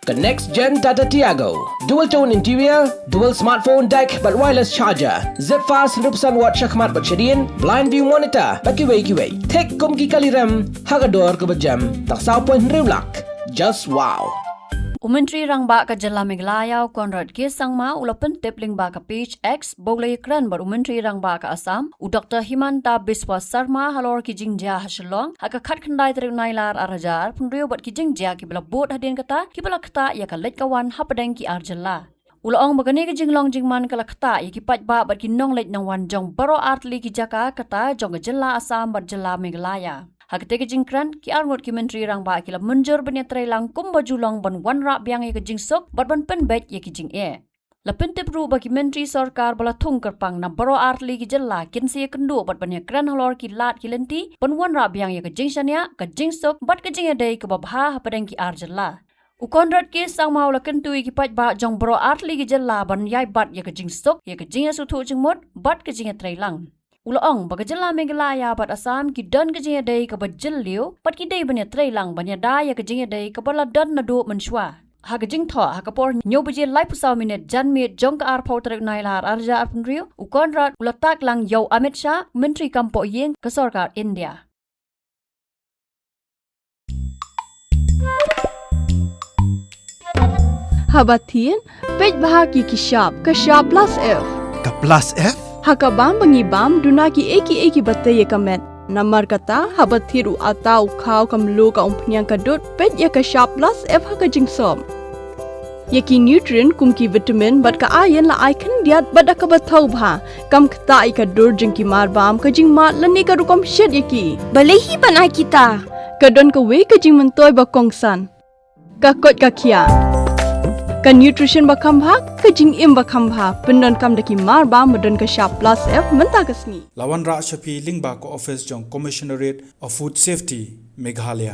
The next gen Tata Tiago. Dual tone interior, dual smartphone deck but wireless charger. Zip fast 100% watt syakmat bercedian, blind view monitor. Kiway. Tek kum ki kali rem, hagador ke berjam. Tak saupoin rimlak. Just wow. Menteri Rangba ka Jela Meghalaya Conrad ke sangma ula Pyntip lingba ka page X bogle Ïakren bar Menteri Rangba ka Assam u Dr. Himanta Biswa Sarma Halor ki jingja Shillong haka khat khandai teruk nailar arajar punriu bat ki jingja ki bela bot hadin kata ki bela kata ya ka lek kawan hapadeng ki arjala ula ong bagane ki jinglong jingman kala kata ya ki pajba bat ki nong lek nang wan jong baro artli ki jaka kata jong Jela Assam bar Jela Meghalaya Hakte ke Ïakren ki arngot ki Menteri Rangba ki la menjur benya trailang kumba julong ban wanra biang ye ke jingsok bat ban penbet ye ki jing e. La Pyntip ru bagi Menteri Sarkar bala thung kerpang na baro artli ki jella kin se kendu bat ban Ïakren Halor ki lat ki lenti ban wanra biang ye ke jingsania ke jingsok bat ke jing dei ke babha padeng ki arjella. U Conrad ke sang mau la kentu ki pajba jong baro artli ki jella ban yai bat ye ke jingsok ye ke jing su thu jingmot bat ke jing trailang. Ulaong baga Jela Meghalaya bat Assam ki dan ke jinga dei ka bajil liu pat ki dei banya trailang banya daya ke jinga dei ka bala dan na do menshwa ha ke jing tho ha ka por nyo bajil lai pusau minute jan mi jong ka ar phau trek nailar arja arpun riu u Conrad ulatak lang yo Amit Shah Menteri Kampo Yeng ke Sarkar India Habatin pej bahagi ki shop ka shop plus F Ka plus F Hakabam bangibam dunaki eki batte ye kamet namar kata habathiru atau khau kamlu ka umpnyang kadut pet ye ka sharp plus f haka jingsom yeki nutrient kumki vitamin bat ka iron la icon diat bat ka bathau bha kam khta I ka dur jingki marbam ka jingma lani ka rukom shed yeki balehi banai kita kadon ka we ka jing mentoy ba kongsan ka kot ka khia ka nutrition bakam bha ka jing im bakam bha pendon kam daki mar ba modon ka sharp plus f menta kasni Lawan Ra Shapi Lingba ko office jong Commissionerate of Food Safety Meghalaya